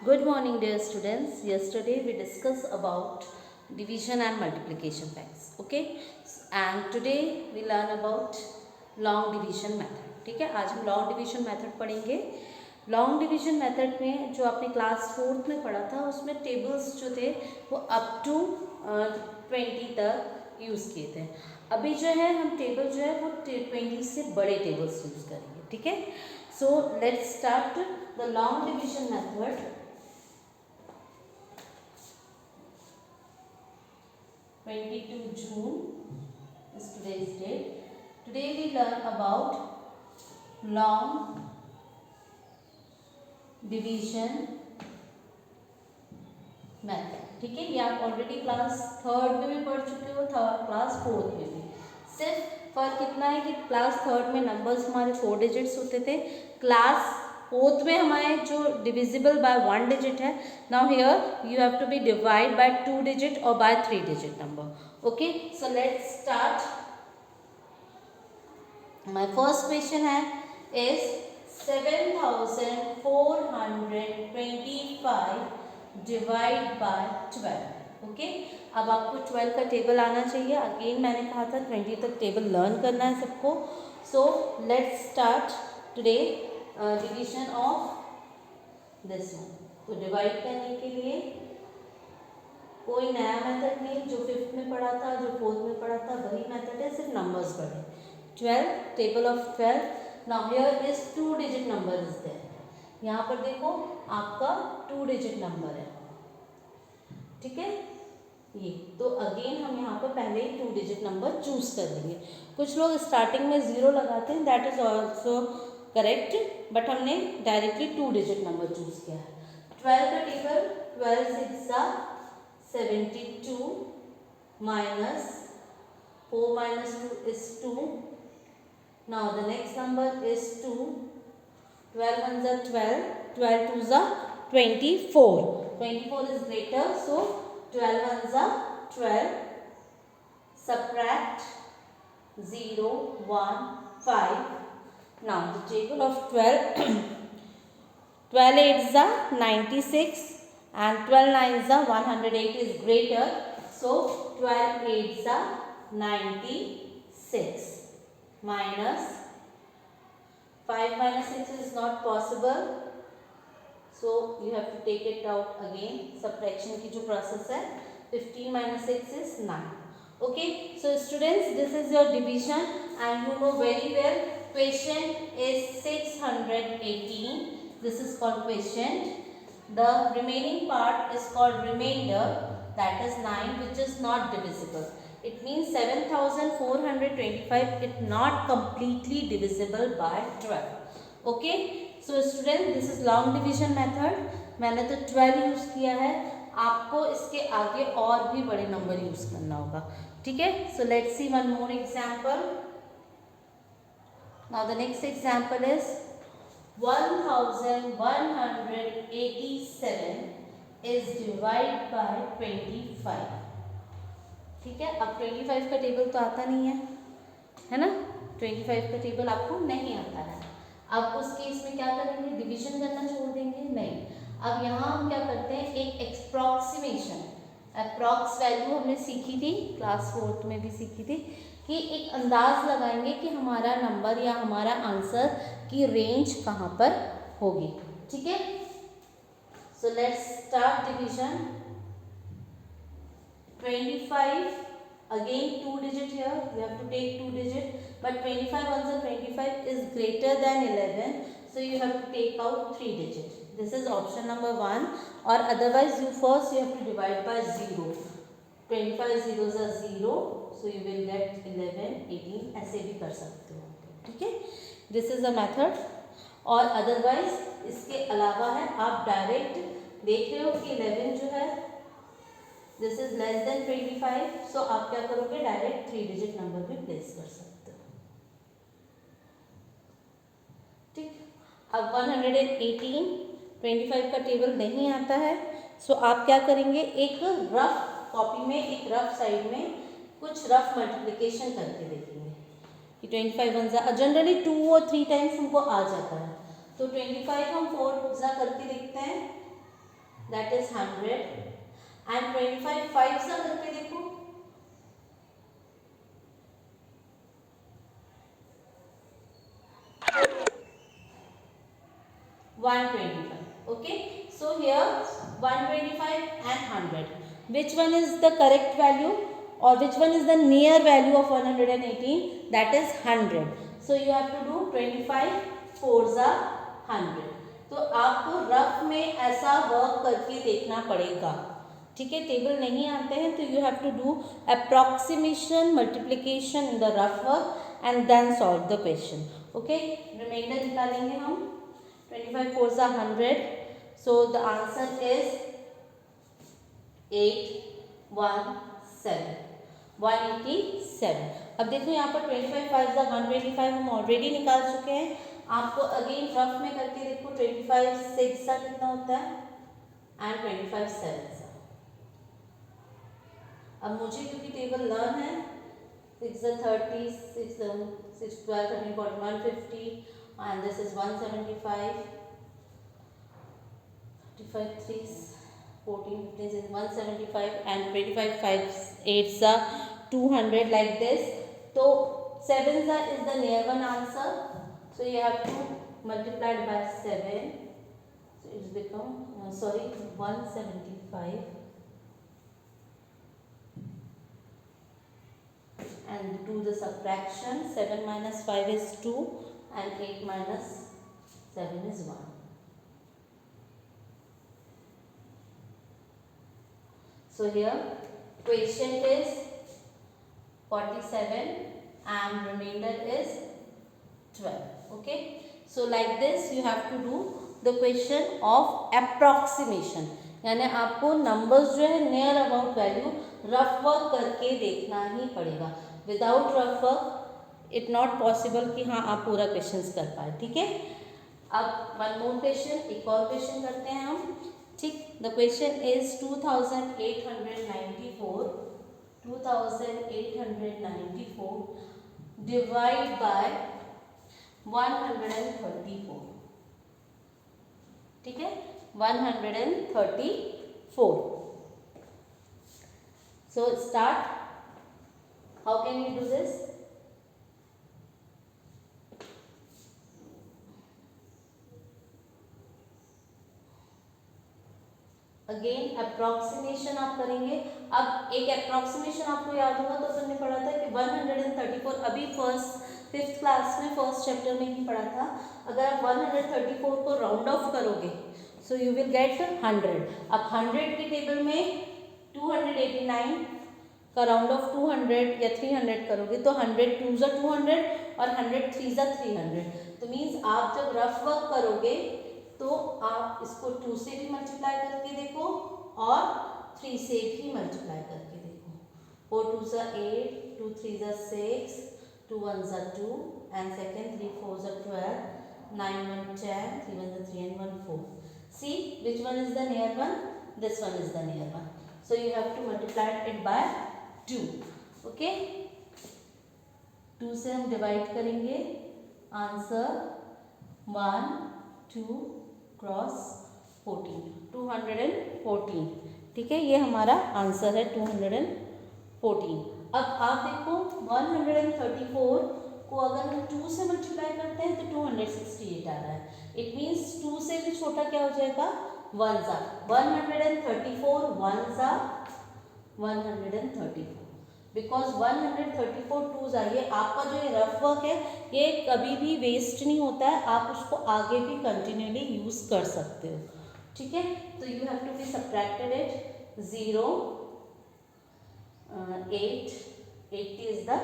Good morning, dear students. Yesterday we discussed about division and multiplication facts. Okay, and today we learn about long division method. ठीक है, आज हम long division method पढ़ेंगे. Long division method में जो आपने class 4th में पढ़ा था उसमें टेबल्स जो थे वो अप टू 20 तक यूज़ किए थे. अभी जो है हम टेबल जो है वो 20 से बड़े टेबल्स यूज़ करेंगे. ठीक है, सो let's start the long division method. 22 June is today's date. Today we learn about long division method. ठीक है, ये आप ऑलरेडी क्लास 3rd में भी पढ़ चुके हो, क्लास 4th में भी. सिर्फ फर्क इतना है कि क्लास 3rd में नंबर्स हमारे 4 डिजिट्स होते थे. क्लास 4th में हमारे जो डिविजिबल बाय 1 डिजिट है. Now here you have to be divide by 2 digit और by 3 digit number. Okay, so let's start. My first question है इज 7425 डिवाइड बाय 12. ओके, अब आपको 12 का टेबल आना चाहिए. अगेन मैंने कहा था 20 तक टेबल लर्न करना है सबको. सो let's start today division of this one. तो डिवाइड करने के लिए कोई नया मेथड नहीं. जो 5th में पढ़ा था, जो 4th में पढ़ा था, वही मेथड है, सिर्फ नंबर्स पढ़े. 12, table of 12. Now here is 2 digit number is there. यहाँ पर देखो आपका 2 digit नंबर है. ठीक है, ये तो अगेन हम यहाँ पर पहले ही 2 digit नंबर चूज कर लेंगे. कुछ लोग स्टार्टिंग में 0 लगाते हैं, that is also correct, but हमने डायरेक्टली 2 digit नंबर चूज किया है. 12 का table 12 6 72 minus 4 minus 2 is 2. Now the next number is 2. 12 ones are 12. 12 twos are 24. 24 is greater, so 12 ones are 12. Subtract 0, 1, 5. Now the table of 12. 12 eights are 96 and 12 nines are 108 is greater. So 12 eights are 96. Minus 5 minus 6 is not possible, so you have to take it out again. Subtraction की जो process है, 15 minus 6 is 9. Okay, so students, this is your division and you know very well quotient is 618. This is called quotient. The remaining part is called remainder, that is 9, which is not divisible. It means 7425 is not completely divisible by 12. Okay, so students, this is long division method. मैंने तो 12 use किया है, आपको इसके आगे और भी बड़े नंबर यूज़ करना होगा. ठीक है, so let's see one more example. Now the next example is 1187 is divided by 25. ठीक है, अब 25 का टेबल तो आता नहीं है ना. 25 का टेबल आपको नहीं आता है. अब उस केस में क्या करेंगे, डिवीजन करना छोड़ देंगे? नहीं. अब यहाँ हम क्या करते हैं, एक एक्सप्रॉक्सीमेशन, अप्रॉक्स वैल्यू हमने सीखी थी, क्लास 4th में भी सीखी थी, कि एक अंदाज लगाएंगे कि हमारा नंबर या हमारा आंसर की रेंज कहाँ पर होगी. ठीक है, सो let's start division. 25, again 2 digit here, you have to take 2 digit, but 25 ones are 25 is greater than 11, so you have to take out 3 digit. This is option number 1, or otherwise you first you have to divide by 0. 25 zeros are 0, so you will get 11, 18, ऐसे भी कर सकते हो. ठीक है, this is a method. और otherwise इसके अलावा है, आप डायरेक्ट देख रहे हो कि 11 जो है दिस इज लेस देन 25, सो आप क्या करोगे, डायरेक्ट 3 डिजिट नंबर भी प्लेस कर सकते हो. ठीक, अब 118, 25 का टेबल नहीं आता है, सो आप क्या करेंगे, एक रफ कॉपी में, एक रफ साइड में कुछ रफ मल्टीप्लिकेशन करके देखेंगे कि 25 वन जनरली 2 और 3 टाइम्स हमको आ जाता है. तो 25 हम 4 करके देखते हैं. दैट इज 100 एंड 25 5 सा करके देखो, 125. Okay, so here 125 and 100, which one is the correct value or which one is the near value of 118? That is 100. So you have to do 25 4s are 100. तो आपको रफ में ऐसा work करके देखना पड़ेगा, ठीक है। टेबल नहीं आते हैं तो you have to do approximation multiplication in the rough work and then solve the question. Okay, reminder निकालेंगे हम। 25 4s are 100, so the answer is 817 187। अब देखो यहाँ पर 25 5s are 125 हम ऑलरेडी निकाल चुके हैं। आपको अगेन रफ में करके देखो, 25 6 सा कितना होता है एंड 25 7 सा। अब मुझे क्योंकि टेबल लर्न है, 6 30 6 6 12 13 41 50 and this is 175 35 3 14 15 is 175 and 25 5 8s are 200 like this. So 7s are is the near one answer, so you have to multiply it by 7, so it's become 175 and do the subtraction. 7 minus 5 is 2 and 8 minus 7 is 1. So here quotient is 47 and remainder is 12. Okay, so like this you have to do the question of approximation, यानी आपको numbers जो है near about value rough work करके देखना ही पड़ेगा। Without rough work it not possible कि हाँ आप पूरा क्वेश्चन कर पाए, ठीक है। अब वन मोर क्वेश्चन, एक और क्वेश्चन करते हैं हम, ठीक। The question is 2894 divide by 134, ठीक है, 134। So start. How can you do this? Again approximation आप करेंगे। अब एक अप्रॉक्सीमेशन आपको याद होगा तो हमने पढ़ा था कि 134, अभी फिफ्थ क्लास में फर्स्ट चैप्टर में ही पढ़ा था। अगर आप 134 को राउंड ऑफ करोगे सो यू विल गेट 100। अब 100 की टेबल में 289 का राउंड ऑफ 200 या 300 करोगे तो 100 2s are 200 और 100 3s are 300। तो मीन्स आप जब रफ वर्क करोगे तो आप इसको 2 से भी मल्टीप्लाई करके देखो और 3 से भी मल्टीप्लाई करके देखो। 4 2s are 8, 2 3s are 6, 2 1s are 2 and second 3 4s are 12, 9 1 10, 3 1s are 3 and 1 4। See which one is the near one? This one is the near one. So you have to multiply it by 2. Okay, 2 से हम divide करेंगे, answer 1 2 cross 14 214, ठीक है, ये हमारा answer है 214। अब आप देखो 134 को अगर हम 2 से मल्टीप्लाई करते हैं तो 268 आ रहा है। इट मीन्स 2 से भी छोटा क्या हो जाएगा, 1s are 134 1s are 134 because 134 2s are। ये आपका जो ये रफ वर्क है ये कभी भी वेस्ट नहीं होता है, आप उसको आगे भी कंटिन्यूली यूज़ कर सकते हो, ठीक है। तो you have to be subtracted it 0 8 80 is the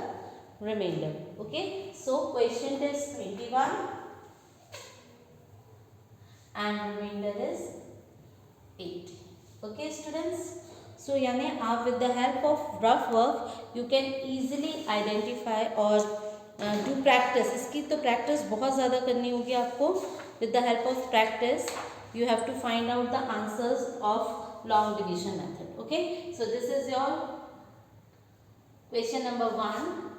remainder. Okay, so quotient is 21 and remainder is 80. Okay students, so यानी आप with the help of rough work you can easily identify और do practice। इसकी तो practice बहुत ज़्यादा करनी होगी आपको। with the help of practice you have to find out the answers of long division method. Okay, so this is your question number 1,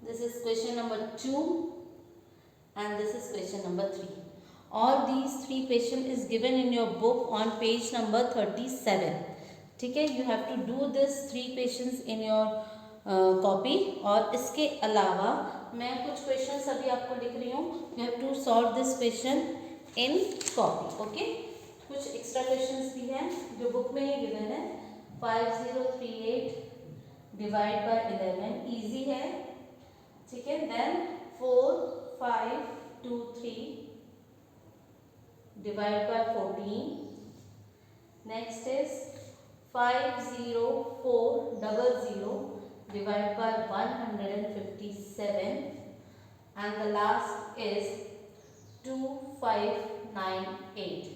this is question number 2 and this is question number 3. All these three question is given in your book on page number 37. ठीक है, you have to do this three questions in your copy. और इसके अलावा मैं कुछ questions अभी आपको लिख रही हूँ. You have to solve this question in copy. Okay? कुछ extra questions भी हैं जो book में ही given है. 5038 divide by 11 easy है. ठीक है. Then 4523 divide by 14. Next is 50400 divide by 157, and the last is 2598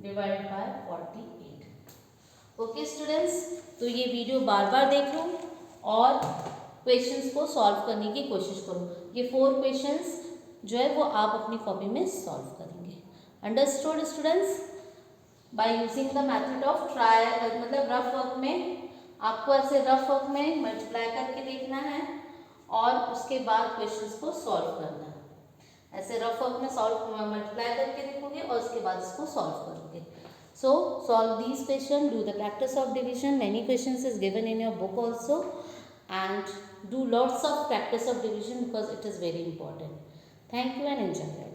divide by 48. Okay students, तो ये वीडियो बार बार देखो और क्वेश्चंस को सॉल्व करने की कोशिश करो. ये 4 क्वेश्चंस जो है वो आप अपनी कॉपी में सॉल्व करेंगे. Understood students? By using the method of try, मतलब रफ वर्क में आपको ऐसे रफ वर्क में मल्टीप्लाई करके देखना है और उसके बाद क्वेश्चंस को सॉल्व करना है. ऐसे रफ वर्क में मल्टीप्लाई करके देखोगे और उसके बाद इसको सॉल्व करोगे. So solve these questions, do the practice of division. Many questions is given in your book also, and do lots of practice of division because it is very important. Thank you and enjoy it.